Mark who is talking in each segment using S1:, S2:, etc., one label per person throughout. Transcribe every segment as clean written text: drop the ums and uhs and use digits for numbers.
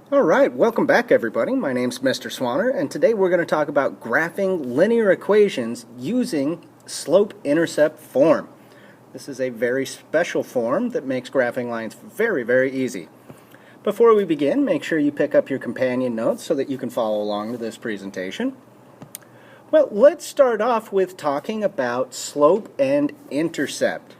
S1: Alright, welcome back everybody. My name's Mr. Swaner, and today we're going to talk about graphing linear equations using slope-intercept form. This is a very special form that makes graphing lines very easy. Before we begin, make sure you pick up your companion notes so that you can follow along with this presentation. Well, let's start off with talking about slope and intercept.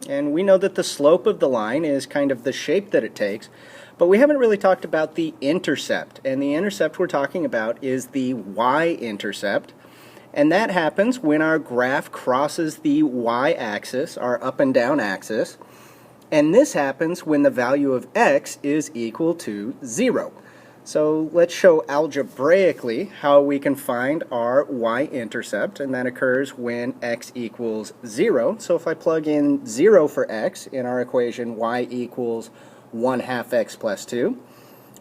S1: And we know that the slope of the line is kind of the shape that it takes, but we haven't really talked about the intercept. And the intercept we're talking about is the y-intercept. And that happens when our graph crosses the y-axis, our up and down axis. And this happens when the value of x is equal to 0. So let's show algebraically how we can find our y-intercept, and that occurs when x equals 0. So if I plug in 0 for x in our equation y equals 1/2 x plus 2,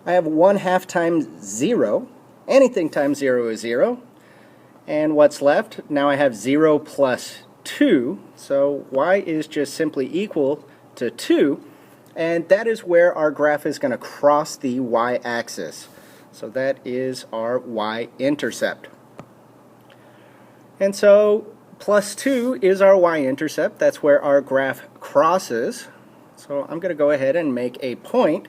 S1: I have 1/2 times 0. Anything times 0 is 0. And what's left? Now I have 0 plus 2, so y is just simply equal to 2. And that is where our graph is going to cross the y-axis. So that is our y-intercept. And so plus 2 is our y-intercept. That's where our graph crosses. So I'm going to go ahead and make a point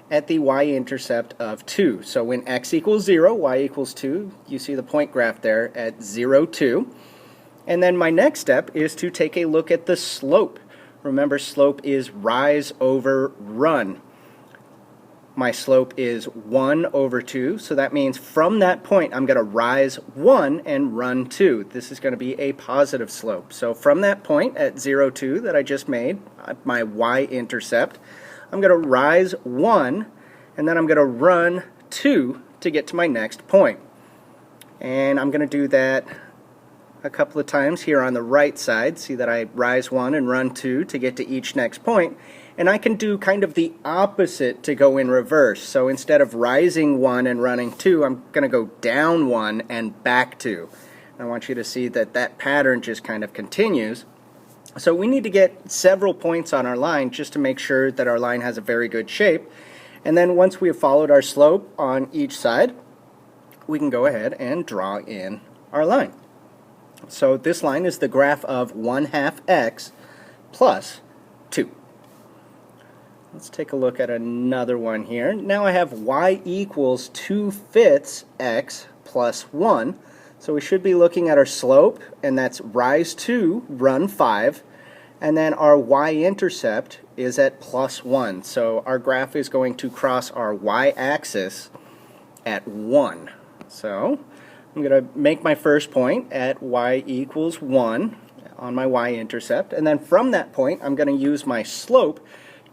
S1: at the y-intercept of 2. So when x equals 0, y equals 2, you see the point graph there at 0, 2. And then my next step is to take a look at the slope. Remember, slope is rise over run. My slope is 1 over 2, so that means from that point I'm going to rise 1 and run 2. This is going to be a positive slope. So from that point at 0, 2 that I just made, my y-intercept, I'm going to rise 1 and then I'm going to run 2 to get to my next point. And I'm going to do that a couple of times here on the right side. See that I rise 1 and run 2 to get to each next point. And I can do kind of the opposite to go in reverse. So instead of rising 1 and running 2, I'm going to go down 1 and back 2. And I want you to see that that pattern just kind of continues. So we need to get several points on our line just to make sure that our line has a very good shape. And then once we have followed our slope on each side, we can go ahead and draw in our line. So this line is the graph of 1/2 x plus 2. Let's take a look at another one here. Now I have y equals 2/5 x plus 1. So we should be looking at our slope, and that's rise 2, run 5. And then our y-intercept is at plus 1. So our graph is going to cross our y-axis at 1. So I'm going to make my first point at y equals 1 on my y-intercept, and then from that point I'm going to use my slope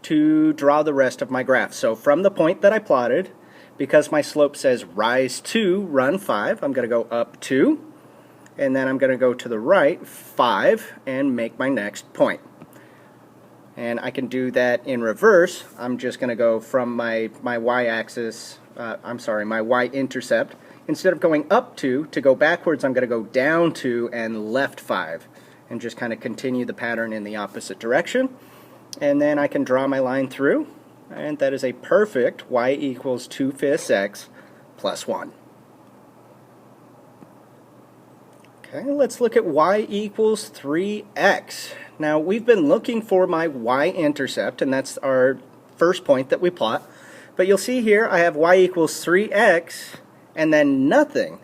S1: to draw the rest of my graph. So from the point that I plotted, because my slope says rise 2, run 5, I'm going to go up 2, and then I'm going to go to the right 5 and make my next point. And I can do that in reverse. I'm just going to go from my y-axis, my y-intercept. Instead of going up 2 to go backwards, I'm going to go down 2 and left 5, and just kind of continue the pattern in the opposite direction. And then I can draw my line through, and that is a perfect y equals 2/5 x plus 1. Okay, let's look at y equals 3x. Now we've been looking for my y-intercept, and that's our first point that we plot. But you'll see here I have y equals 3x and then nothing.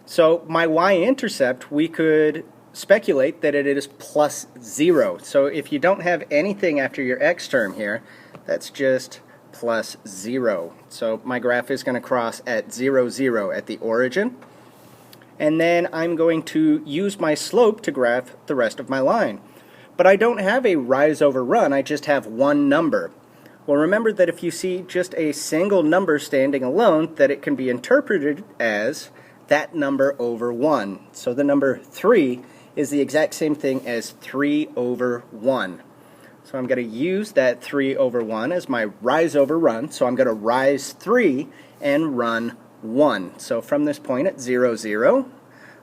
S1: So my y-intercept, we could speculate that it is plus 0. So if you don't have anything after your x term here, that's just plus 0. So my graph is going to cross at 0, 0 at the origin. And then I'm going to use my slope to graph the rest of my line. But I don't have a rise over run, I just have one number. Well, remember that if you see just a single number standing alone, that it can be interpreted as that number over 1. So the number 3 is the exact same thing as 3 over 1. So I'm going to use that 3 over 1 as my rise over run. So I'm going to rise 3 and run 1. So from this point at 0, 0,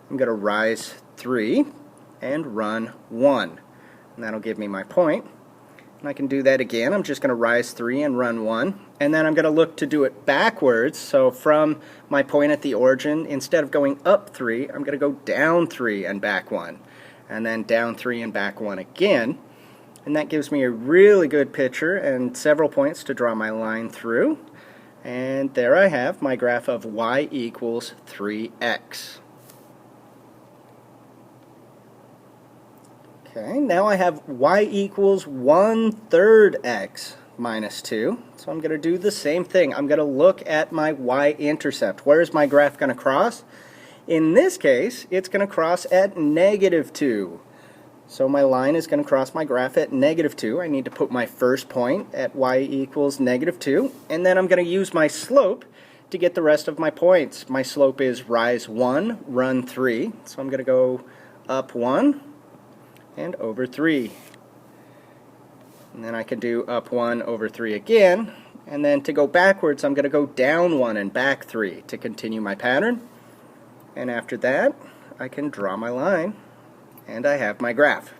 S1: I'm going to rise 3 and run 1. And that'll give me my point. And I can do that again. I'm just going to rise 3 and run 1. And then I'm going to look to do it backwards. So from my point at the origin, instead of going up 3, I'm going to go down 3 and back 1. And then down 3 and back 1 again. And that gives me a really good picture and several points to draw my line through. And there I have my graph of y equals 3x. Okay, now I have y equals 1/3 x minus 2. So I'm going to do the same thing. I'm going to look at my y-intercept. Where is my graph going to cross? In this case, it's going to cross at -2. So my line is going to cross my graph at -2. I need to put my first point at y equals -2. And then I'm going to use my slope to get the rest of my points. My slope is rise 1, run 3. So I'm going to go up 1. And over 3. And then I can do up 1 over 3 again. And then to go backwards, I'm going to go down 1 and back 3 to continue my pattern. And after that, I can draw my line, and I have my graph.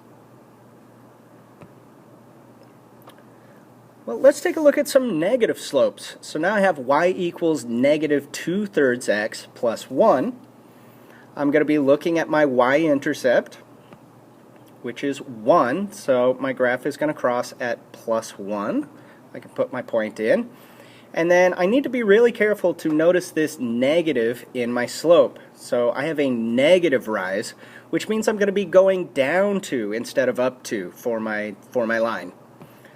S1: Well, let's take a look at some negative slopes. So now I have y equals -2/3 x plus 1. I'm going to be looking at my y-intercept, which is 1, so my graph is going to cross at +1. I can put my point in. And then I need to be really careful to notice this negative in my slope. So I have a negative rise, which means I'm going to be going down 2 instead of up 2 for my line.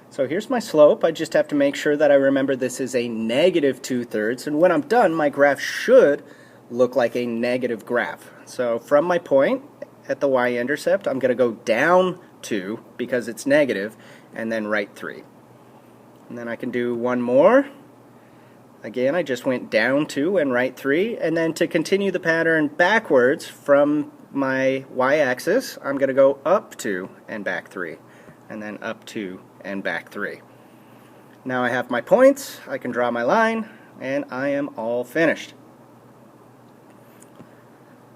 S1: So here's my slope. I just have to make sure that I remember this is a -2/3, and when I'm done, my graph should look like a negative graph. So from my point at the y-intercept, I'm going to go down 2 because it's negative, and then right 3. And then I can do one more. Again, I just went down 2 and right 3, and then to continue the pattern backwards from my y-axis, I'm going to go up 2 and back 3, and then up 2 and back 3. Now I have my points, I can draw my line, and I am all finished.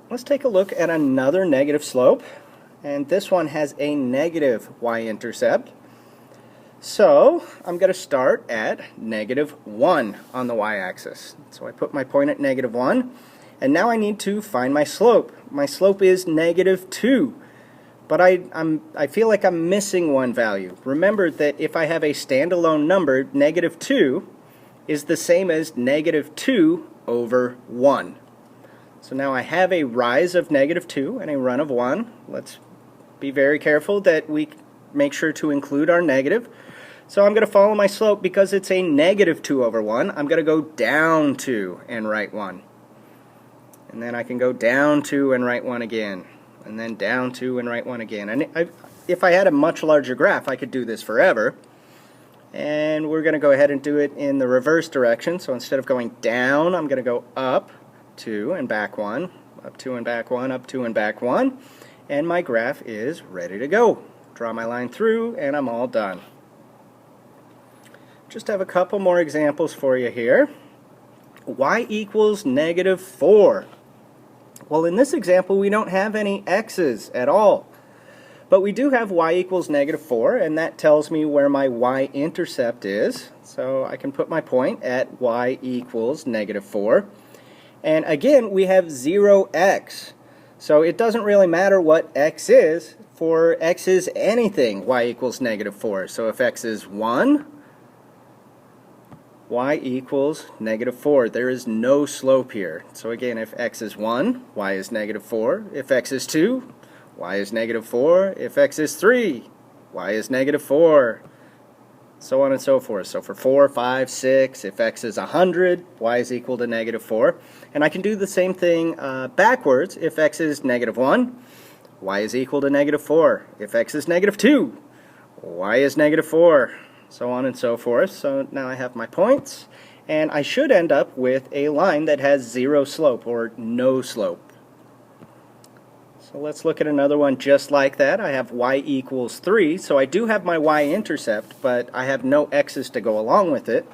S1: Let's take a look at another negative slope, and this one has a negative y-intercept. So I'm going to start at -1 on the y-axis. So I put my point at -1, and now I need to find my slope. My slope is -2, but I feel like I'm missing one value. Remember that if I have a standalone number, -2 is the same as -2 over 1. So now I have a rise of -2 and a run of 1. Let's be very careful that we make sure to include our negative. So I'm going to follow my slope because it's a -2 over 1. I'm going to go down 2 and right 1. And then I can go down 2 and right 1 again. And then down 2 and right 1 again. And if I had a much larger graph, I could do this forever. And we're going to go ahead and do it in the reverse direction. So instead of going down, I'm going to go up 2 and back 1, up 2 and back 1, up 2 and back 1, and my graph is ready to go. Draw my line through, and I'm all done. Just have a couple more examples for you here. Y equals -4. Well, in this example, we don't have any x's at all. But we do have y equals -4, and that tells me where my y-intercept is. So I can put my point at y equals -4. And again, we have 0x. So it doesn't really matter what x is. For x is anything, y equals -4. So if x is 1, y equals -4. There is no slope here. So again, if x is 1, y is -4. If x is 2, y is -4. If x is 3, y is -4. So on and so forth. So for 4, 5, 6, if x is 100, y is equal to -4. And I can do the same thing backwards. If x is -1, y is equal to -4. If x is -2, y is -4. So on and so forth. So now I have my points, and I should end up with a line that has 0 slope, or no slope. So let's look at another one just like that. I have y equals 3, so I do have my y-intercept, but I have no x's to go along with it.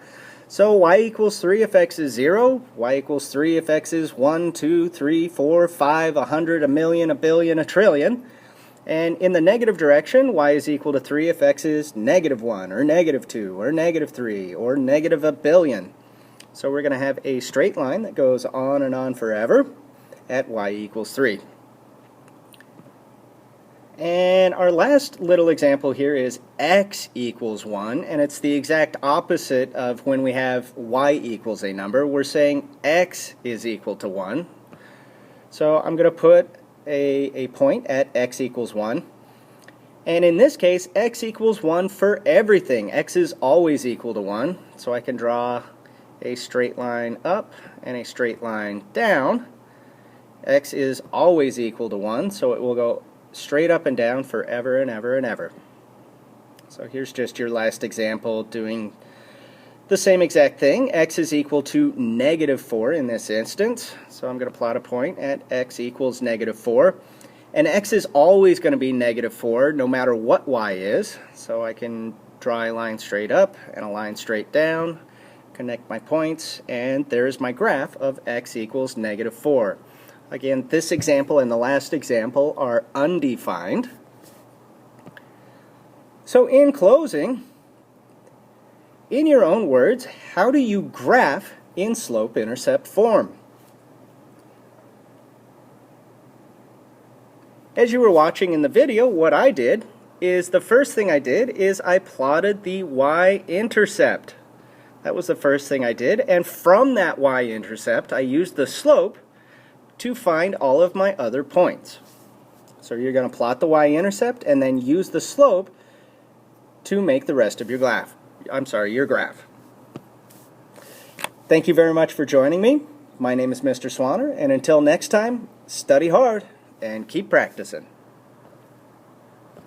S1: So y equals 3 if x is 0, y equals 3 if x is 1, 2, 3, 4, 5, 100, a million, a billion, a trillion. And in the negative direction, y is equal to 3 if x is -1, or -2, or -3, or -1 billion. So we're going to have a straight line that goes on and on forever at y equals 3. And our last little example here is x equals 1, and it's the exact opposite of when we have y equals a number. We're saying x is equal to 1. So I'm going to put a point at x equals 1. And in this case, x equals 1 for everything. X is always equal to 1. So I can draw a straight line up and a straight line down. X is always equal to 1, so it will go straight up and down forever and ever and ever. So here's just your last example doing the same exact thing. X is equal to -4 in this instance. So I'm going to plot a point at x equals -4. And x is always going to be -4 no matter what y is. So I can draw a line straight up and a line straight down, connect my points, and there's my graph of x equals -4. Again, this example and the last example are undefined. So in closing, in your own words, how do you graph in slope-intercept form? As you were watching in the video, what I did is the first thing I did is I plotted the y-intercept. That was the first thing I did, and from that y-intercept I used the slope to find all of my other points. So you're going to plot the y-intercept and then use the slope to make the rest of your graph. Your graph. Thank you very much for joining me. My name is Mr. Swaner, and until next time, study hard and keep practicing.